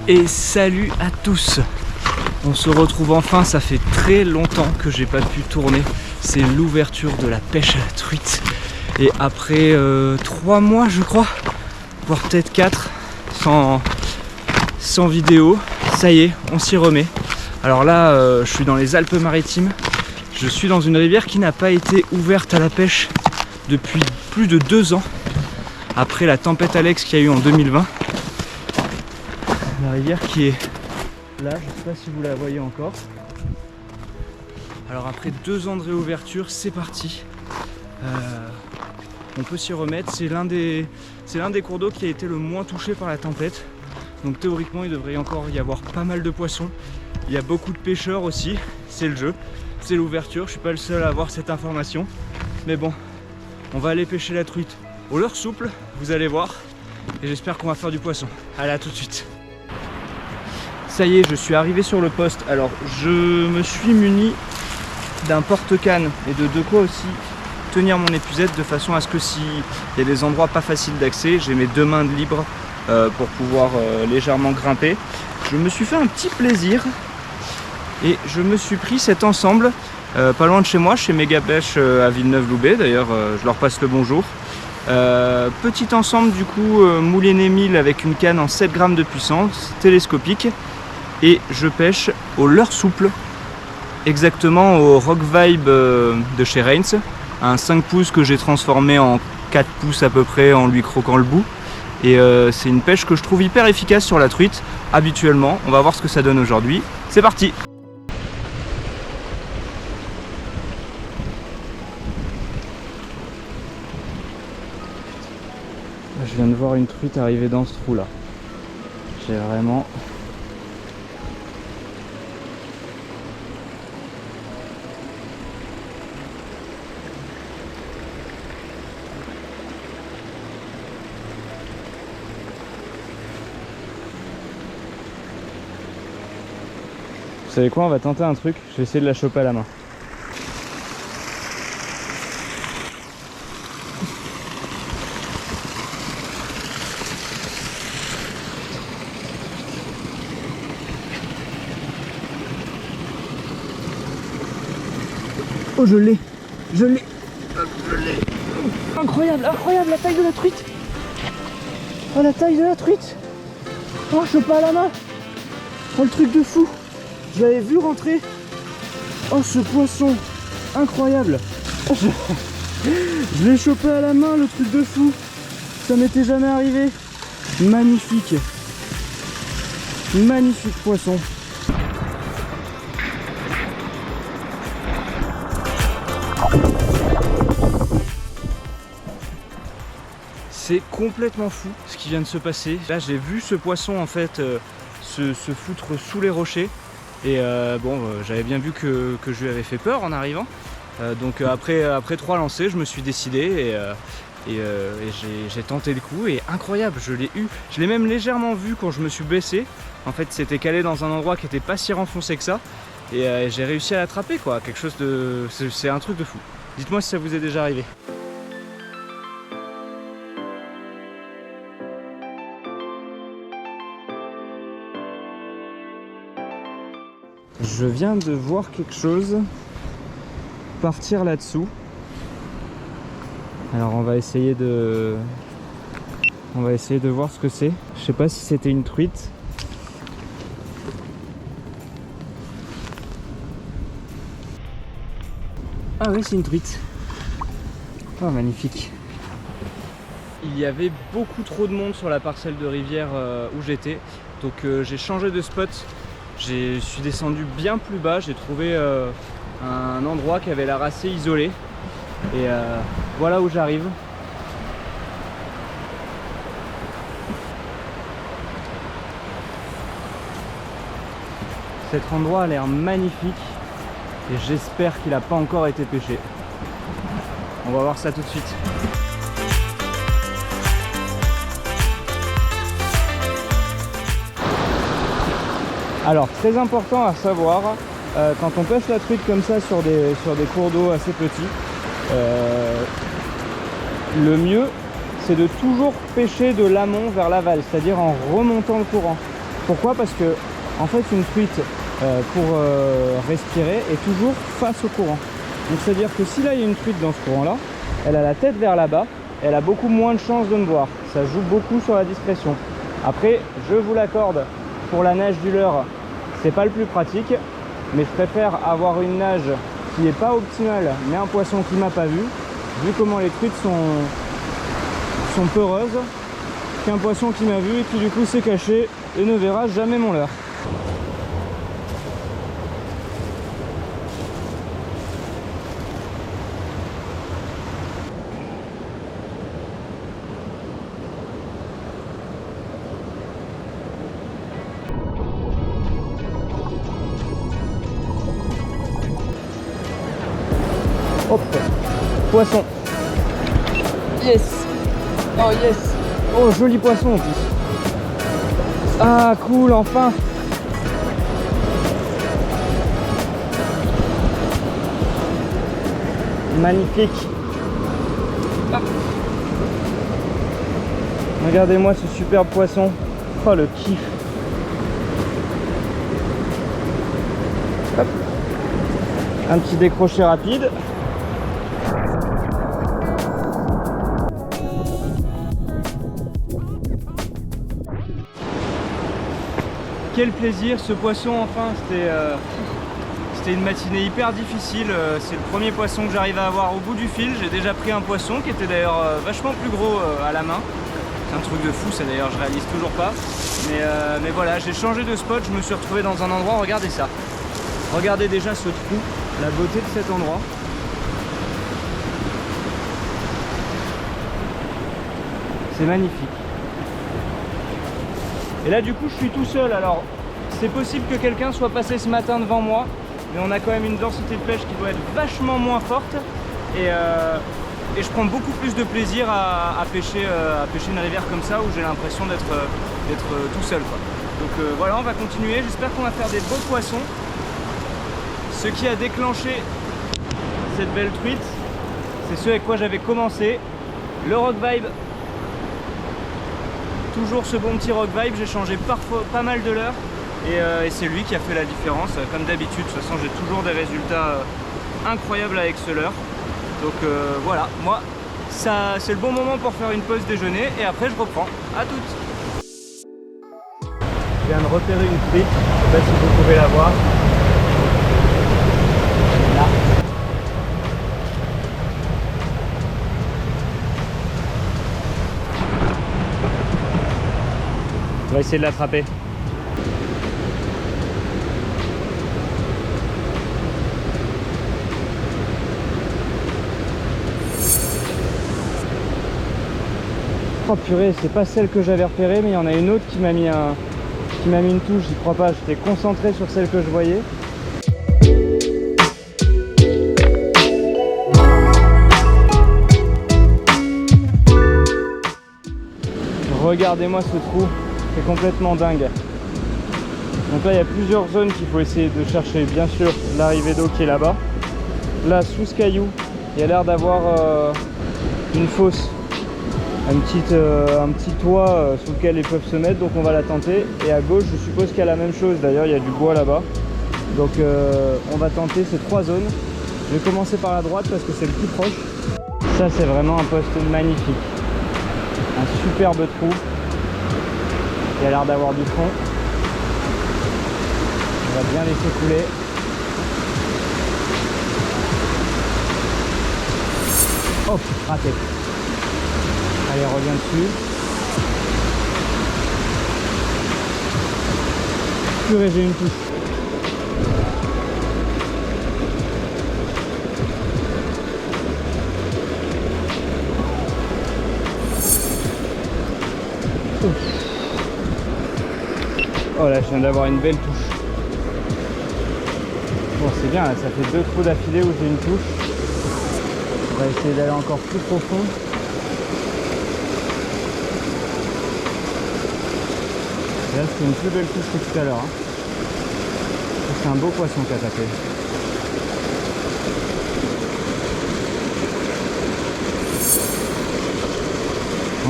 Et salut à tous. On se retrouve enfin, ça fait très longtemps que j'ai pas pu tourner. C'est l'ouverture de la pêche à la truite. Et après 3 mois je crois, voire peut-être 4, sans vidéo, ça y est, on s'y remet. Alors là, je suis dans les Alpes-Maritimes. Je suis dans une rivière qui n'a pas été ouverte à la pêche depuis plus de 2 ans. Après la tempête Alex qu'il y a eu en 2020. La rivière qui est là, je ne sais pas si vous la voyez encore. Alors après 2 ans de réouverture, c'est parti. On peut s'y remettre. C'est l'un des cours d'eau qui a été le moins touché par la tempête. Donc théoriquement, il devrait encore y avoir pas mal de poissons. Il y a beaucoup de pêcheurs aussi. C'est le jeu, c'est l'ouverture. Je ne suis pas le seul à avoir cette information. Mais bon, on va aller pêcher la truite au leurre souple, vous allez voir. Et j'espère qu'on va faire du poisson. Allez, à tout de suite. Ça y est, je suis arrivé sur le poste. Alors, je me suis muni d'un porte-canne et de quoi aussi tenir mon épuisette de façon à ce que s'il y a des endroits pas faciles d'accès, j'ai mes 2 mains de libre pour pouvoir légèrement grimper. Je me suis fait un petit plaisir et je me suis pris cet ensemble pas loin de chez moi, chez Mégapêche à Villeneuve-Loubet. D'ailleurs, je leur passe le bonjour. Petit ensemble du coup moulinet 1000 avec une canne en 7 grammes de puissance, télescopique. Et je pêche au leurre souple, exactement au Rock Vibe de chez Rains, un 5 pouces que j'ai transformé en 4 pouces à peu près en lui croquant le bout. Et c'est une pêche que je trouve hyper efficace sur la truite, habituellement. On va voir ce que ça donne aujourd'hui. C'est parti! Je viens de voir une truite arriver dans ce trou là. J'ai vraiment... Vous savez quoi, on va tenter un truc, je vais essayer de la choper à la main. Oh, je l'ai, je l'ai, je l'ai. Incroyable, incroyable la taille de la truite. Oh, la taille de la truite. Oh, chopé à la main. Oh, le truc de fou. Je l'avais vu rentrer. Oh, ce poisson incroyable. Je l'ai chopé à la main, le truc de fou. Ça m'était jamais arrivé. Magnifique. Magnifique poisson. C'est complètement fou ce qui vient de se passer. Là, j'ai vu ce poisson en fait se foutre sous les rochers. Et j'avais bien vu que je lui avais fait peur en arrivant. Donc après 3 lancers, je me suis décidé et j'ai tenté le coup. Et incroyable, je l'ai eu. Je l'ai même légèrement vu quand je me suis baissé. En fait, c'était calé dans un endroit qui n'était pas si renfoncé que ça. Et j'ai réussi à l'attraper, quoi. Quelque chose de... C'est un truc de fou. Dites-moi si ça vous est déjà arrivé. Je viens de voir quelque chose partir là-dessous. Alors on va essayer de voir ce que c'est. Je sais pas si c'était une truite. Ah oui, c'est une truite. Oh, magnifique. Il y avait beaucoup trop de monde sur la parcelle de rivière où j'étais. Donc j'ai changé de spot. Je suis descendu bien plus bas, j'ai trouvé un endroit qui avait l'air assez isolé. Et voilà où j'arrive. Cet endroit a l'air magnifique et j'espère qu'il n'a pas encore été pêché. On va voir ça tout de suite. Alors, très important à savoir, quand on pêche la truite comme ça sur des cours d'eau assez petits, le mieux c'est de toujours pêcher de l'amont vers l'aval, c'est-à-dire en remontant le courant. Pourquoi? Parce que en fait une truite pour respirer est toujours face au courant. Donc c'est à dire que si là il y a une truite dans ce courant là, elle a la tête vers là-bas, elle a beaucoup moins de chances de me voir. Ça joue beaucoup sur la discrétion. Après, je vous l'accorde, pour la nage du leurre, c'est pas le plus pratique, mais je préfère avoir une nage qui n'est pas optimale, mais un poisson qui m'a pas vu comment les truites sont peureuses, qu'un poisson qui m'a vu et qui du coup s'est caché et ne verra jamais mon leurre. Hop, poisson. Yes. Oh yes. Oh, joli poisson en plus. Ah cool, enfin. Magnifique. Hop. Regardez-moi ce superbe poisson. Oh le kiff. Hop. Un petit décroché rapide. Quel plaisir ce poisson, enfin, c'était une matinée hyper difficile. C'est le premier poisson que j'arrive à avoir au bout du fil. J'ai déjà pris un poisson qui était d'ailleurs vachement plus gros à la main. C'est un truc de fou ça d'ailleurs, je réalise toujours pas. Mais voilà, j'ai changé de spot, je me suis retrouvé dans un endroit, regardez ça. Regardez déjà ce trou, la beauté de cet endroit. C'est magnifique. Et là du coup je suis tout seul, alors c'est possible que quelqu'un soit passé ce matin devant moi, mais on a quand même une densité de pêche qui doit être vachement moins forte et je prends beaucoup plus de plaisir à pêcher une rivière comme ça où j'ai l'impression d'être tout seul quoi. Donc voilà, on va continuer, j'espère qu'on va faire des beaux poissons. Ce qui a déclenché cette belle truite, c'est ce avec quoi j'avais commencé, le Rock Vibe. Toujours ce bon petit Rock Vibe, j'ai changé parfois pas mal de leurres et c'est lui qui a fait la différence. Comme d'habitude, de toute façon j'ai toujours des résultats incroyables avec ce leurre. Donc voilà, moi ça c'est le bon moment pour faire une pause déjeuner et après je reprends. À toutes. Je viens de repérer une truite, je sais pas si vous pouvez la voir. Là. On va essayer de l'attraper. Oh purée, c'est pas celle que j'avais repérée, mais il y en a une autre qui m'a mis une touche, j'y crois pas, j'étais concentré sur celle que je voyais. Regardez-moi ce trou, c'est complètement dingue. Donc là il y a plusieurs zones qu'il faut essayer de chercher. Bien sûr l'arrivée d'eau qui est là-bas. Là sous ce caillou, il y a l'air d'avoir une fosse, un petit toit sous lequel ils peuvent se mettre, donc on va la tenter. Et à gauche je suppose qu'il y a la même chose, d'ailleurs il y a du bois là-bas. Donc on va tenter ces trois zones. Je vais commencer par la droite parce que c'est le plus proche. Ça c'est vraiment un poste magnifique. Un superbe trou. Il a l'air d'avoir du fond. On va bien laisser couler. Hop, raté. Allez, reviens dessus. Purée, j'ai une touche. Oh là, je viens d'avoir une belle touche. Bon, c'est bien, là, ça fait 2 trous d'affilée où j'ai une touche. On va essayer d'aller encore plus profond. Et là, c'est une plus belle touche que tout à l'heure. Hein. C'est un beau poisson qu'a tapé.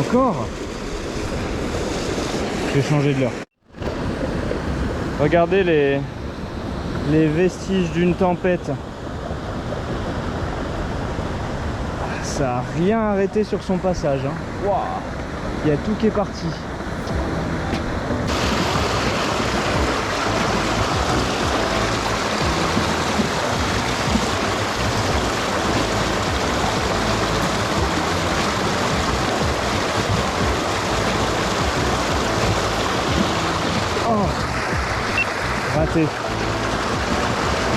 Encore. Je vais changer de leurre. Regardez les vestiges d'une tempête. Ça a rien arrêté sur son passage. Hein. Wow. Il y a tout qui est parti. Raté.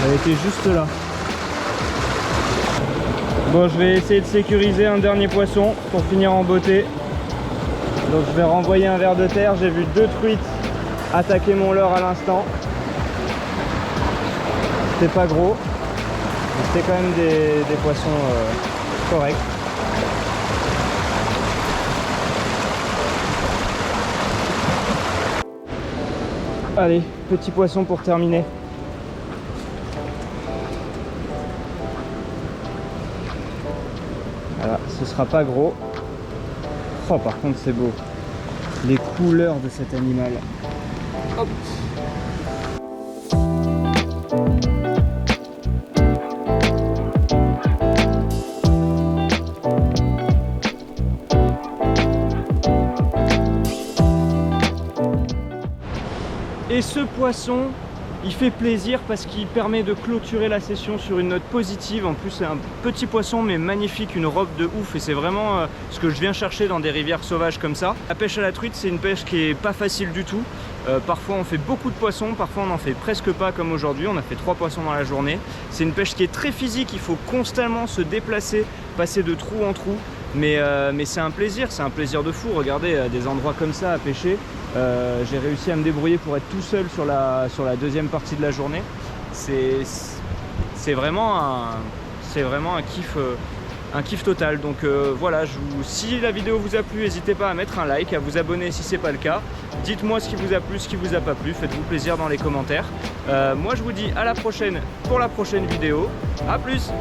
Elle était juste là. Bon, je vais essayer de sécuriser un dernier poisson pour finir en beauté. Donc je vais renvoyer un ver de terre. J'ai vu 2 truites attaquer mon leurre à l'instant. C'était pas gros. C'était quand même des poissons corrects. Allez, petit poisson pour terminer. Voilà, ce sera pas gros. Oh, par contre, c'est beau. Les couleurs de cet animal. Hop. Et ce poisson, il fait plaisir parce qu'il permet de clôturer la session sur une note positive. En plus, c'est un petit poisson mais magnifique, une robe de ouf, et c'est vraiment ce que je viens chercher dans des rivières sauvages comme ça. La pêche à la truite, c'est une pêche qui est pas facile du tout. Parfois on fait beaucoup de poissons, parfois on en fait presque pas comme aujourd'hui. On a fait 3 poissons dans la journée. C'est une pêche qui est très physique, il faut constamment se déplacer, passer de trou en trou. Mais c'est un plaisir de fou. Regardez, des endroits comme ça à pêcher. J'ai réussi à me débrouiller pour être tout seul sur la deuxième partie de la journée. C'est vraiment un kiff total. Donc voilà, si la vidéo vous a plu, n'hésitez pas à mettre un like, à vous abonner si c'est pas le cas. Dites-moi ce qui vous a plu, ce qui vous a pas plu, faites-vous plaisir dans les commentaires. Moi je vous dis à la prochaine pour la prochaine vidéo. À plus.